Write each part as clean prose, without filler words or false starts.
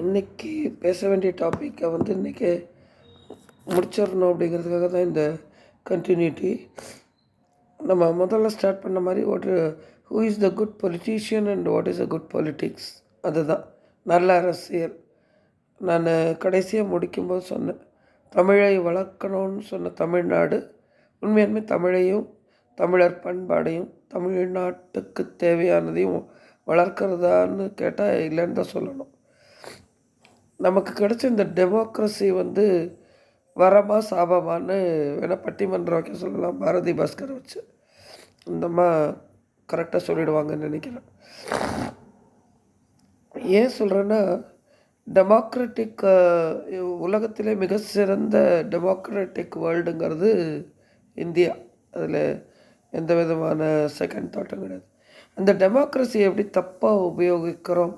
இன்றைக்கி பேச வேண்டிய டாப்பிக்கை இன்றைக்கி முடிச்சிடணும் அப்படிங்கிறதுக்காக தான் இந்த கண்டினியூட்டி. நம்ம முதல்ல ஸ்டார்ட் பண்ண மாதிரி who is the good politician and what is a good politics, அதுதான் நல்ல அரசியல். நான் கடைசியாக முடிக்கும்போது சொன்னேன், தமிழை வளர்க்கணும்னு சொன்ன தமிழ்நாடு உண்மையாலுமே தமிழையும் தமிழர் பண்பாடையும் தமிழ்நாட்டுக்கு தேவையானதையும் வளர்க்குறதான்னு கேட்டால் இல்லைன்னு தான் சொல்லணும். நமக்கு கிடைச்ச இந்த டெமோக்ரஸி வரமா சாபமானு வேணால் பட்டிமன்றம் வைக்க சொல்லலாம். பாரதி பாஸ்கர் வச்சு இந்தம்மா கரெக்டாக சொல்லிடுவாங்கன்னு நினைக்கிறேன். ஏன் சொல்கிறேன்னா, டெமோக்ராட்டிக் உலகத்திலே மிக சிறந்த டெமோக்ராட்டிக் வேர்ல்டுங்கிறது இந்தியா. அதில் எந்த விதமான செகண்ட் தாட்டும் கிடையாது. அந்த டெமோக்ரஸி எப்படி தப்பாக உபயோகிக்கிறோம்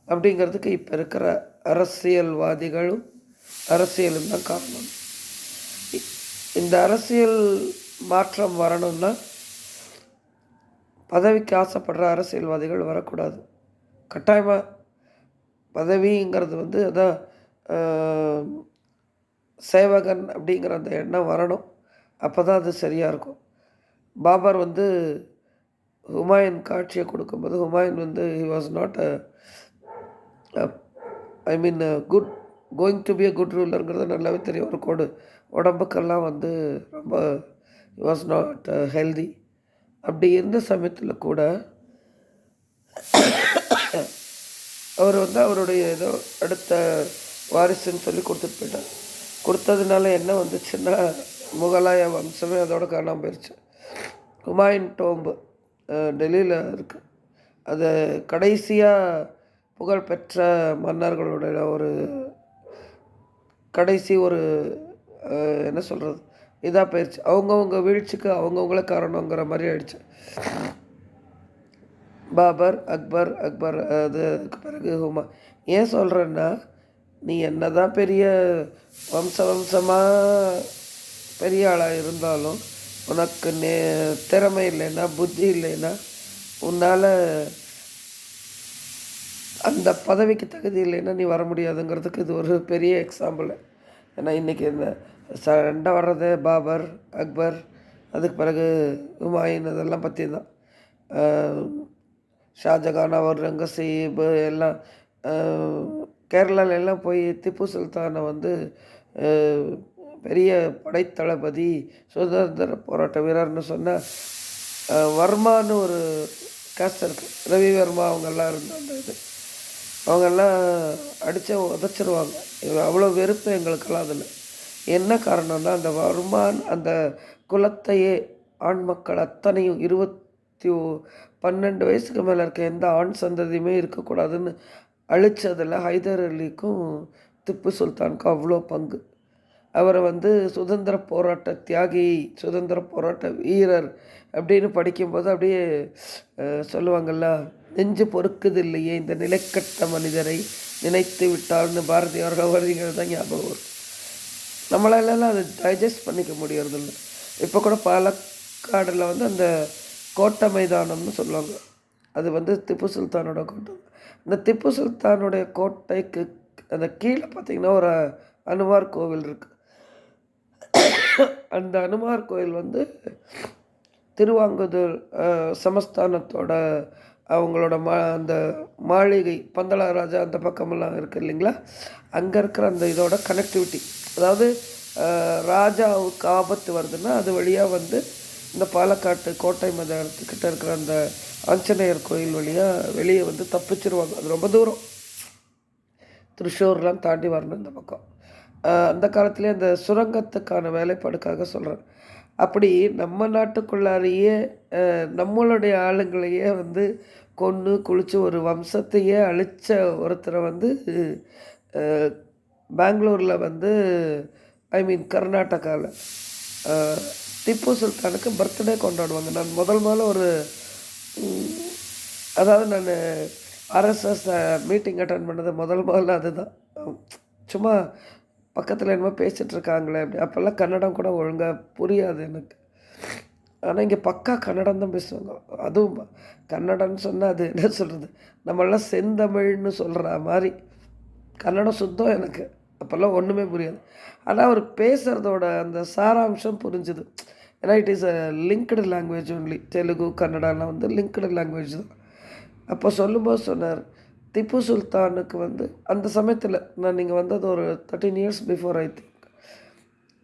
அப்படிங்கிறதுக்கு இப்போ இருக்கிற அரசியல்வாதிகளும் அரசியலும் தான் காரணம். இந்த அரசியல் மாற்றம் வரணும்னா பதவிக்கு ஆசைப்படுற அரசியல்வாதிகள் வரக்கூடாது. கட்டாயமாக பதவிங்கிறது அதான் சேவகன் அப்படிங்கிற அந்த எண்ணம் வரணும். அப்போ தான் அது சரியாக இருக்கும். பாபர் ஹுமாயூன் காட்சியை கொடுக்கும்போது Humayun he was not good going to be a good ரூலருங்கிறது நல்லாவே தெரியும். ஒரு கோடு உடம்புக்கெல்லாம் ரொம்ப வாஸ் நாட் ஹெல்தி. அப்படி இருந்த சமயத்தில் கூட அவர் அவருடைய ஏதோ அடுத்த வாரிசுன்னு சொல்லி கொடுத்துட்டு போயிட்டார். கொடுத்ததுனால என்ன வந்துச்சுன்னா, முகலாய வம்சமே அதோட காணாமல் போயிடுச்சு. ஹுமாயூன் டோம்பு டெல்லியில் இருக்குது. அதை கடைசியாக புகழ்பெற்ற மன்னர்களுடைய ஒரு கடைசி என்ன சொல்கிறது இதாக போயிடுச்சு. அவங்கவுங்க வீழ்ச்சிக்கு அவங்கவுங்களே காரணங்கிற மாதிரி ஆயிடுச்சு. பாபர், அக்பர் அதுக்கு பிறகு ஏன் சொல்கிறேன்னா, நீ என்ன தான் பெரிய வம்சமாக பெரிய ஆளாக இருந்தாலும் உனக்கு திறமை இல்லைன்னா, புத்தி இல்லைன்னா, உன்னால் அந்த பதவிக்கு தகுதி இல்லைன்னா நீ வர முடியாதுங்கிறதுக்கு இது ஒரு பெரிய எக்ஸாம்பிள். ஏன்னா இன்றைக்கி இந்த சண்டை வர்றது பாபர், அக்பர், அதுக்கு பிறகு ஹுமாயூன் அதெல்லாம் பற்றி தான். ஷாஜகான், அவுரங்கசீப் எல்லாம் கேரளாவில் எல்லாம் போய் திப்பு சுல்தானை பெரிய படைத்தளபதி, சுதந்திர போராட்ட வீரர்னு சொன்னால் வர்மான்னு ஒரு கேஸ்ட் இருக்குது, ரவி வர்மா, அவங்கெல்லாம் இருந்த அந்த இது அவங்கெல்லாம் அடித்து உதச்சிருவாங்க. அவ்வளோ வெறுப்பு எங்களுக்கெல்லாம் அதில். என்ன காரணம்னா, அந்த வருமான் அந்த குலத்தையே ஆண் மக்கள் அத்தனையும் 12 வயசுக்கு மேலே இருக்க எந்த ஆண் சந்ததியுமே இருக்கக்கூடாதுன்னு அழிச்சதில் ஹைதர் அலிக்கும் திப்பு சுல்தானுக்கும் அவ்வளோ பங்கு. அவரை சுதந்திர போராட்ட தியாகி, சுதந்திர போராட்ட வீரர் அப்படின்னு படிக்கும்போது அப்படியே சொல்லுவாங்கள்ல, நெஞ்சு பொறுக்குது இல்லையே இந்த நிலைக்கட்ட மனிதரை நினைத்து விட்டால்னு பாரதியார் வரிங்கிறது தான் ஞாபகம் வரும். நம்மளால அதை டைஜஸ்ட் பண்ணிக்க முடியறதில்ல. இப்போ கூட பாலக்காடில் அந்த கோட்டை மைதானம்னு சொல்லுவாங்க. அது திப்பு சுல்தானோட கோட்டை. இந்த திப்பு சுல்தானுடைய கோட்டைக்கு அந்த கீழே பார்த்திங்கன்னா ஒரு அனுமார் கோவில் இருக்குது. அந்த அனுமார் கோயில் திருவாங்கூர் சமஸ்தானத்தோட அவங்களோட அந்த மாளிகை பந்தளராஜா அந்த பக்கமெல்லாம் இருக்குது இல்லைங்களா, அங்கே இருக்கிற அந்த இதோட கனெக்டிவிட்டி. அதாவது ராஜாவுக்கு ஆபத்து வருதுன்னா அது வழியாக இந்த பாலக்காட்டு கோட்டை மைதானத்துக்கிட்ட இருக்கிற அந்த ஆஞ்சநேயர் கோயில் வழியாக வெளியே தப்பிச்சிருவாங்க. அது ரொம்ப தூரம், திருஷூர்லாம் தாண்டி வரணும் இந்த பக்கம். அந்த காலத்துலேயே அந்த சுரங்கத்துக்கான வேலைப்பாடுக்காக சொல்கிறேன். அப்படி நம்ம நாட்டுக்குள்ளாரையே நம்மளுடைய ஆளுங்களையே கொன்று குளித்து ஒரு வம்சத்தையே அழித்த ஒருத்தரை பெங்களூரில் கர்நாடகாவில் திப்பு சுல்தானுக்கு பர்த்டே கொண்டாடுவாங்க. நான் முதல்ல நான் ஆர்எஸ்எஸ் மீட்டிங் அட்டன் பண்ணது முதல்ல அதுதான். சும்மா பக்கத்தில் என்னமோ பேசிகிட்ருக்காங்களே அப்படி. அப்போல்லாம் கன்னடம் கூட ஒழுங்காக புரியாது எனக்கு. ஆனால் இங்கே பக்கா கன்னடம் தான் பேசுவாங்க. அதுவும் கன்னடம்னு சொன்னால் அது என்ன சொல்கிறது, நம்மளாம் செந்தமிழ்னு சொல்கிற மாதிரி கன்னடம் சுத்தம் எனக்கு. அப்போல்லாம் ஒன்றுமே புரியாது. ஆனால் அவர் பேசுகிறதோட அந்த சாராம்சம் புரிஞ்சுது. ஏன்னா it is a linked language only. Telugu, கன்னடாலாம் வந்து லிங்க்டு லாங்குவேஜ் தான். அப்போ சொல்லும்போது சொன்னார், திப்பு சுல்தானுக்கு வந்து அந்த சமயத்தில் நீங்கள் வந்தது ஒரு 13 years before I think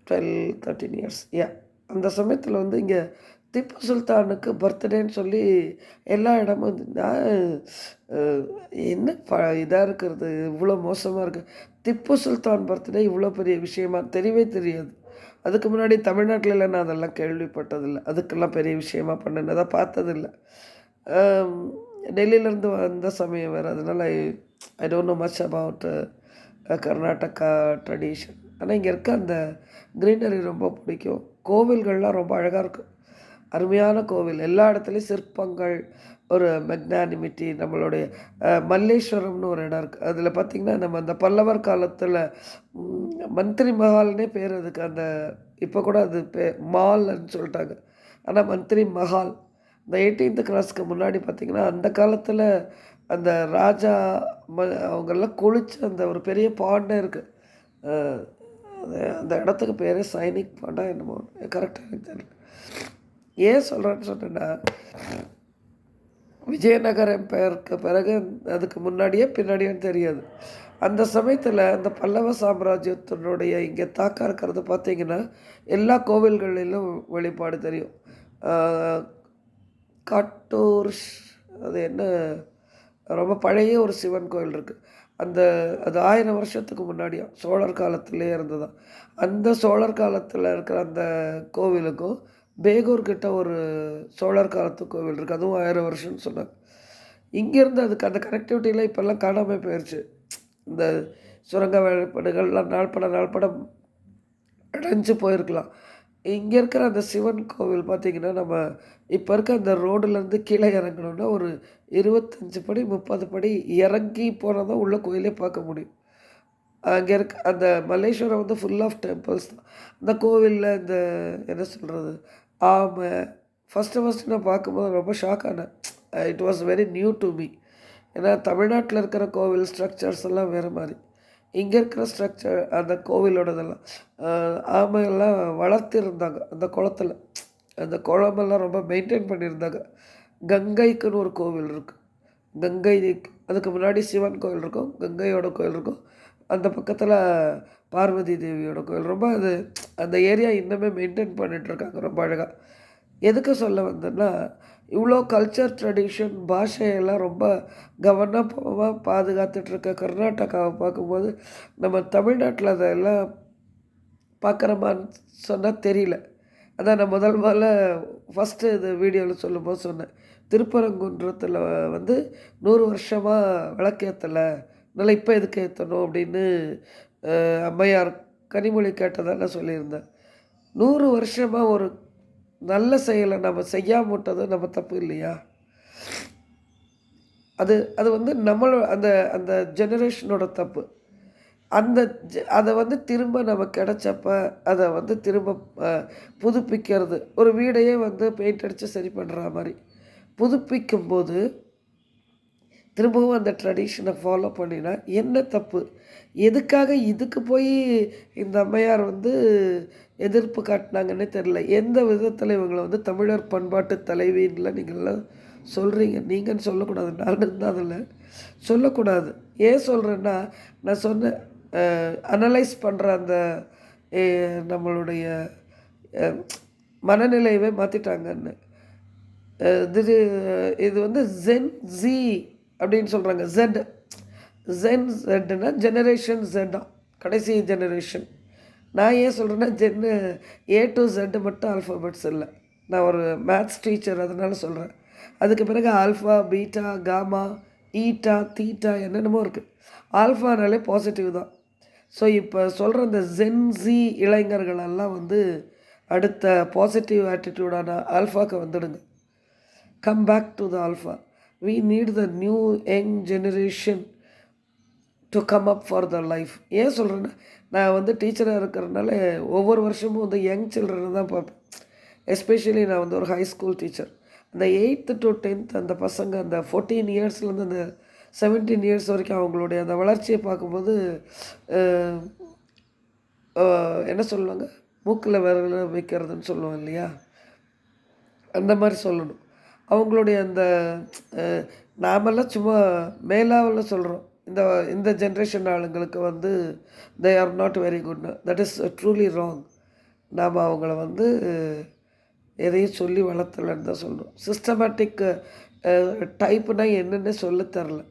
12, 13 years அந்த சமயத்தில் வந்து இங்கே திப்பு சுல்தானுக்கு பர்த்டேன்னு சொல்லி எல்லா இடமும் என்ன இதாக இருக்கிறது, இவ்வளோ மோசமாக இருக்குது. திப்பு சுல்தான் பர்த்டே இவ்வளோ பெரிய விஷயமா தெரியவே தெரியாது. அதுக்கு முன்னாடி தமிழ்நாட்டில் நான் அதெல்லாம் கேள்விப்பட்டதில்லை. அதுக்கெல்லாம் பெரிய விஷயமா பண்ணினதாக பார்த்ததில்லை. டெல்லியிலேருந்து வந்த சமயம் வேறு, அதனால் I don't know much about Karnataka tradition. ஆனால் இங்கே இருக்க அந்த க்ரீனரி ரொம்ப பிடிக்கும். கோவில்கள்லாம் ரொம்ப அழகாக இருக்கும். அருமையான கோவில். எல்லா இடத்துலையும் சிற்பங்கள், ஒரு மெக்னானிமிட்டி. நம்மளுடைய மல்லேஸ்வரம்னு ஒரு இடம் இருக்குது. அதில் பார்த்திங்கன்னா நம்ம அந்த பல்லவர் காலத்தில் மந்திரி மஹால்னே பேர் அதுக்கு. அந்த இப்போ கூட அது மால்னு சொல்லிட்டாங்க. ஆனால் மந்திரி மஹால் இந்த 18th கிராஸ்க்கு முன்னாடி பார்த்திங்கன்னா அந்த காலத்தில் அந்த ராஜா அவங்கெல்லாம் குளிச்ச அந்த ஒரு பெரிய பாண்டே இருக்குது. அந்த இடத்துக்கு பேர் சைனிக் பாண்டா என்னமோ, கரெக்டாக எனக்கு தெரியல. ஏன் சொல்கிறேன்னு சொன்னேன்னா, விஜயநகர எம்பையருக்கு பிறகு அதுக்கு முன்னாடியே பின்னாடியும் தெரியாது. அந்த சமயத்தில் அந்த பல்லவ சாம்ராஜ்யத்தினுடைய இங்கே தாக்கம் இருக்கிறது பார்த்திங்கன்னா எல்லா கோவில்களிலும் வெளிப்பாடு தெரியும். காட்டூர், அது என்ன, ரொம்ப பழைய ஒரு சிவன் கோயில் இருக்குது. அது 1000 வருஷத்துக்கு முன்னாடியும் சோழர் காலத்திலே இருந்ததான். அந்த சோழர் காலத்தில் இருக்கிற அந்த கோவிலுக்கும் பேகூர் கிட்ட ஒரு சோழர் காலத்து கோவில் இருக்குது. அதுவும் 1000 வருஷம்னு சொன்னாங்க. இங்கேருந்து அதுக்கு அந்த கனெக்டிவிட்டியில் இப்போல்லாம் காணாமல் போயிடுச்சு. இந்த சுரங்க வேலைப்பாடுகள்லாம் நாள்பட அடைஞ்சு போயிருக்கலாம். இங்கே இருக்கிற அந்த சிவன் கோவில் பார்த்திங்கன்னா, நம்ம இப்போ இருக்க அந்த ரோடுலேருந்து கீழே இறங்கணுன்னா ஒரு 25 படி 30 படி இறங்கி போனால் தான் உள்ள கோயிலே பார்க்க முடியும். அங்கே இருக்க அந்த மல்லேஸ்வரம் வந்து ஃபுல் ஆஃப் டெம்பிள்ஸ் தான். அந்த கோவிலில் இந்த என்ன சொல்கிறது, ஆமை ஃபஸ்ட்டு நான் பார்க்கும்போது ரொம்ப ஷாக் ஆனேன். It was very new to me. ஏன்னா தமிழ்நாட்டில் இருக்கிற கோவில் ஸ்ட்ரக்சர்ஸ் எல்லாம் வேறு மாதிரி. இங்கே இருக்கிற ஸ்ட்ரக்சர் அந்த கோவிலோடதெல்லாம் ஆமையெல்லாம் வளர்த்திருந்தாங்க அந்த குளத்துல. அந்த குளமெல்லாம் ரொம்ப மெயின்டைன் பண்ணியிருந்தாங்க. கங்கைக்குன்னு ஒரு கோவில் இருக்குது. கங்கை, அதுக்கு முன்னாடி சிவன் கோவில் இருக்கும், கங்கையோட கோவில் இருக்கும். அந்த பக்கத்தில் பார்வதி தேவியோட கோவில். ரொம்ப அந்த ஏரியா இன்னுமே மெயின்டைன் பண்ணிகிட்ருக்காங்க ரொம்ப அழகாக. எதுக்கு சொல்ல வந்தேன்னா, இவ்வளோ கல்ச்சர், ட்ரெடிஷன், பாஷையெல்லாம் ரொம்ப கவனமாக பாதுகாத்துட்ருக்க கர்நாடகாவை பார்க்கும்போது நம்ம தமிழ்நாட்டில் அதெல்லாம் பார்க்குறோமான்னு சொன்னால் தெரியல. அதான் நான் முதல்ல ஃபஸ்ட்டு இது வீடியோவில் சொல்லும்போது சொன்னேன், திருப்பரங்குன்றத்தில் வந்து 100 வருஷமாக விளக்கேற்றலை, அதனால் இப்போ எதுக்கு ஏற்றணும் அப்படின்னு அம்மையார் கனிமொழி கேட்டதாக நான் சொல்லியிருந்தேன். 100 வருஷமாக ஒரு நல்ல செயலை நம்ம செய்யாம விட்டது நம்ம தப்பு இல்லையா? அது வந்து அந்த அந்த ஜெனரேஷனோட தப்பு. அதை வந்து திரும்ப நமக்கு கிடச்சப்ப அதை வந்து திரும்ப புதுப்பிக்கிறது, ஒரு வீடையே வந்து பெயிண்ட் அடித்து சரி பண்ணுற மாதிரி புதுப்பிக்கும்போது திரும்பவும் அந்த ட்ரெடிஷனை ஃபாலோ பண்ணினா என்ன தப்பு? எதுக்காக இதுக்கு போய் இந்த அம்மையார் வந்து எதிர்ப்பு காட்டினாங்கன்னே தெரில. எந்த விதத்தில் இவங்களை வந்து தமிழர் பண்பாட்டு தலைவின்லாம் நீங்கள்லாம் சொல்கிறீங்க. நீங்கன்னு சொல்லக்கூடாது, நான் இருந்தால் அதில் சொல்லக்கூடாது. ஏன் சொல்கிறேன்னா, நான் சொன்னேன் அனலைஸ் பண்ணுற அந்த நம்மளுடைய மனநிலையவே மாற்றிட்டாங்கன்னு. இது வந்து ஜென் ஜி அப்படின்னு சொல்கிறாங்க. ஜெட்னா ஜெனரேஷன் ஜெட்டா, கடைசி ஜெனரேஷன். நான் ஏன் சொல்கிறேன்னா, A to Z மட்டும் ஆல்ஃபாபெட்ஸ் இல்லை. நான் ஒரு மேத்ஸ் டீச்சர், அதனால சொல்கிறேன். அதுக்கு பிறகு alpha, beta, gamma, eta, theta என்னென்னமோ இருக்குது. ஆல்ஃபானாலே பாசிட்டிவ் தான். ஸோ இப்போ சொல்கிற இந்த ஜென்ஸி இளைஞர்களெல்லாம் வந்து அடுத்த பாசிட்டிவ் ஆட்டிடியூடான ஆல்ஃபாவுக்கு வந்துடுங்க. Come back to the alpha. we need the new young generation to come up for the life. ஏன் சொல்கிறேன்னா, நான் வந்து டீச்சராக இருக்கிறதுனால ஒவ்வொரு வருஷமும் வந்து யங் சில்ட்ரனை தான் பார்ப்பேன். எஸ்பெஷலி நான் வந்து ஒரு ஹை ஸ்கூல் டீச்சர். அந்த 8th to 10th அந்த பசங்க அந்த 14 இயர்ஸ்லேருந்து அந்த 17 இயர்ஸ் வரைக்கும் அவங்களுடைய அந்த வளர்ச்சியை பார்க்கும்போது என்ன சொல்லுவாங்க, மூக்கில் விரல வைக்கிறதுன்னு சொல்லுவோம் இல்லையா, அந்த மாதிரி சொல்லணும். அவங்களுடைய அந்த நாமெல்லாம் சும்மா மேலாவில் சொல்கிறோம். இந்த இந்த ஜென்ரேஷன் ஆளுங்களுக்கு வந்து தே ஆர் நாட் வெரி குட்னு. That is truly wrong. நாம் அவங்கள வந்து எதையும் சொல்லி வளர்த்தலன்னு தான் சொல்லணும். சிஸ்டமேட்டிக் டைப்புனா என்னென்னு சொல்ல தரல.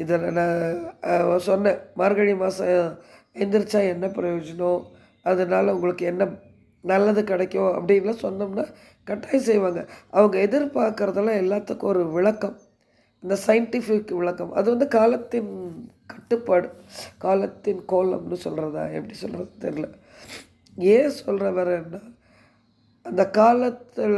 இதில் நான் சொன்னேன், மார்கழி மாதம் எந்திரிச்சா என்ன பிரயோஜனம், அதனால் உங்களுக்கு என்ன நல்லது கிடைக்கும் அப்படின்லாம் சொன்னோம்னா கட்டாயம் செய்வாங்க. அவங்க எதிர்பார்க்குறதெல்லாம் எல்லாத்துக்கும் ஒரு விளக்கம், இந்த சயின்டிஃபிக் விளக்கம். அது வந்து காலத்தின் கட்டுப்பாடு, காலத்தின் கோலம்னு சொல்கிறதா எப்படி சொல்கிறது தெரில. ஏன் சொல்கிற வரேன்னா, அந்த காலத்தில்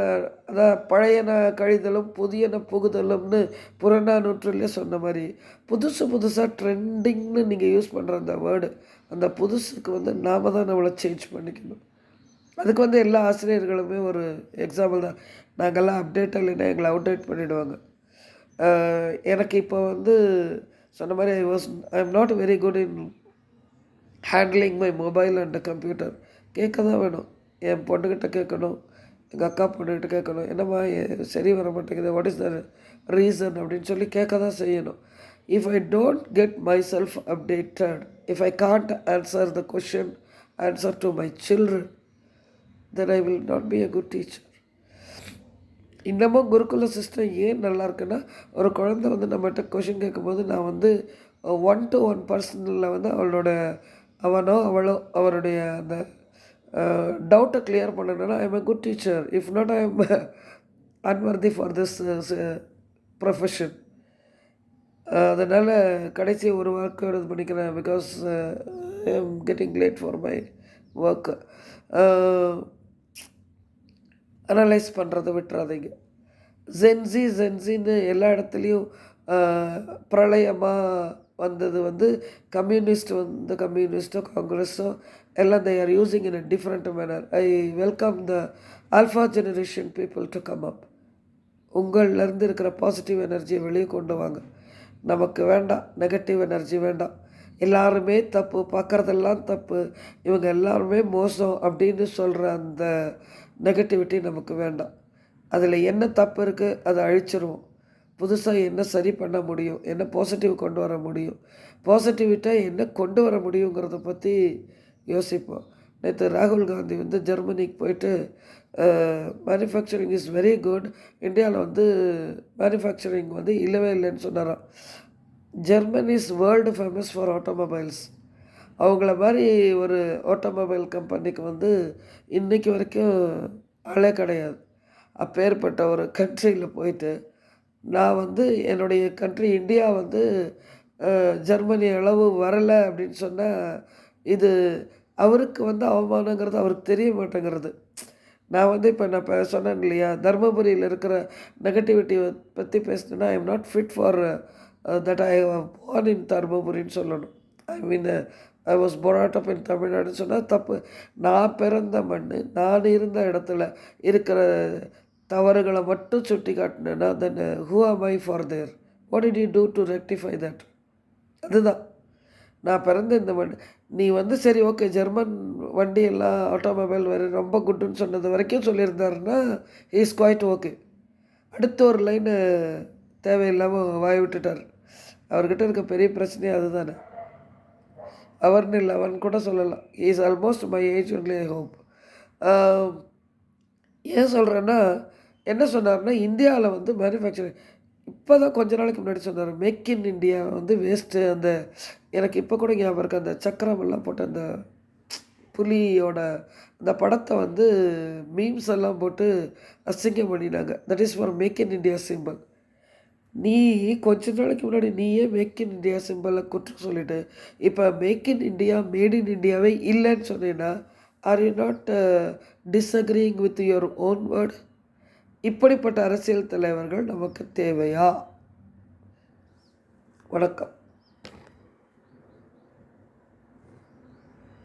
அதான் பழையன கழிதலும் புதியன புகுதலும்னு புறநானூற்றுலேயே சொன்ன மாதிரி, புதுசு புதுசாக ட்ரெண்டிங்னு நீங்கள் யூஸ் பண்ணுற அந்த வேர்டு, அந்த புதுசுக்கு வந்து நாம் தான் நம்மளை சேஞ்ச் பண்ணிக்கணும். அதுக்கு வந்து எல்லா ஆசிரியர்களுமே ஒரு எக்ஸாம்பிள் தான். நாங்கள்லாம் அப்டேட் இல்லைன்னா எங்களை அவுடேட் பண்ணிவிடுவாங்க. எனக்கு இப்போ வந்து சொன்ன மாதிரி ஐ am not very good in handling my mobile and computer. கேட்க தான் வேணும், என் பொண்ணுக்கிட்ட கேட்கணும், எங்கள் அக்கா பொண்ணுக்கிட்ட கேட்கணும், என்னம்மா சரி வர மாட்டேங்குது, வாட் இஸ் த ரீசன் அப்படின்னு சொல்லி கேட்க தான் செய்யணும். If I don't get my self updated, if I can't answer the question, answer to my children, then I will not be a good teacher. இன்னமும் குருகுல சிஸ்டம் ஏன் நல்லா இருக்குன்னா, ஒரு குழந்தை வந்து நம்மகிட்ட கொஷின் கேட்கும்போது நான் வந்து 1-to-1 பர்சனில் வந்து அவனோ அவளோ அவருடைய அந்த டவுட்டை கிளியர் பண்ணணுன்னா I am a good teacher. If not I am unworthy for this profession. அதனால் கடைசி ஒரு வாக்கு இது பண்ணிக்கிறேன், because I am getting late for my work. Analyse பண்ணுறதை விட்டுறாதீங்க. ஜென்சின்னு எல்லா இடத்துலையும் பிரளயமாக வந்தது வந்து கம்யூனிஸ்ட்டோ காங்கிரஸோ எல்லாம் they are using in a different manner. I welcome the alpha generation people to come up. உங்கள்லேருந்து இருக்கிற பாசிட்டிவ் எனர்ஜியை வெளியே கொண்டு வாங்க. நமக்கு வேண்டாம் நெகட்டிவ் எனர்ஜி வேண்டாம். எல்லாருமே தப்பு, பார்க்குறதெல்லாம் தப்பு, இவங்க எல்லாருமே மோசம் அப்படின்னு சொல்கிற அந்த நெகட்டிவிட்டி நமக்கு வேண்டாம். அதில் என்ன தப்பு இருக்குது அதை அழிச்சிருவோம். புதுசாக என்ன சரி பண்ண முடியும், என்ன பாசிட்டிவ் கொண்டு வர முடியும், பாசிட்டிவிட்டாக என்ன கொண்டு வர முடியுங்கிறத பற்றி யோசிப்போம். நேற்று ராகுல் காந்தி வந்து ஜெர்மனிக்கு போயிட்டு மேனுஃபேக்சரிங் இஸ் வெரி குட், இந்தியாவில் வந்து மேனுஃபேக்சரிங் வந்து இல்லவே இல்லைன்னு சொன்னாராம். Germany is world famous for automobiles. அவங்கள மாதிரி ஒரு ஆட்டோமொபைல் கம்பெனிக்கு வந்து இன்றைக்கி வரைக்கும் ஆளே கிடையாது. அப்பேற்பட்ட ஒரு கண்ட்ரியில் போயிட்டு நான் வந்து என்னுடைய கண்ட்ரி இந்தியா வந்து ஜெர்மனி அளவு வரலை அப்படின்னு சொன்னால் இது அவருக்கு வந்து அவமானங்கிறது அவருக்கு தெரிய மாட்டேங்கிறது. நான் வந்து இப்போ நான் சொன்னேன் இல்லையா, தர்மபுரியில் இருக்கிற நெகட்டிவிட்டியை பற்றி பேசினேன்னா I am not fit for that I born in தர்மபுரின்னு சொல்லணும். I mean I was brought up in தமிழ்நாடுன்னு சொன்னால் தப்பு. நான் பிறந்த மண், நான் இருந்த இடத்துல இருக்கிற தவறுகளை மட்டும் சுட்டி காட்டினேன்னா then who am I for there, what did you do to rectify that? அதுதான் நான் பிறந்த இந்த மண். நீ வந்து சரி ஓகே ஜெர்மன் வண்டி எல்லாம் ஆட்டோமொபைல் வேறு ரொம்ப குட்டுன்னு சொன்னது வரைக்கும் சொல்லியிருந்தாருன்னா இஸ் குவைட் ஓகே. அடுத்த ஒரு லைனு தேவையில்லாமல் வாய் விட்டுட்டார். அவர்கிட்ட இருக்க பெரிய பிரச்சனையே அதுதானே. அவர்னு இல்லை, அவன் கூட சொல்லலாம். Is almost my age only I hope. ஏன் சொல்கிறேன்னா, என்ன சொன்னார்னா, இந்தியாவில் வந்து மேனுஃபேக்சரிங் இப்போ தான் கொஞ்ச நாளைக்கு முன்னாடி சொன்னார் மேக் இன் இண்டியா வந்து வேஸ்ட்டு. அந்த எனக்கு இப்போ கூட ஞாபகம் இருக்குது, அந்த சக்கரமெல்லாம் போட்டு அந்த புலியோட அந்த படத்தை வந்து மீம்ஸ் எல்லாம் போட்டு அசிங்கம் பண்ணினாங்க. That is for make in India simple. நீ கொஞ்ச நாளைக்கு முன்னாடி நீயே மேக் இன் இண்டியா சிம்பிளை குற்றம் சொல்லிவிட்டு இப்போ make in India made in இண்டியாவே இல்லைன்னு சொன்னீங்கன்னா are you not disagreeing with your own word? இப்படிப்பட்ட அரசியல் தலைவர்கள் நமக்கு தேவையா? வணக்கம்.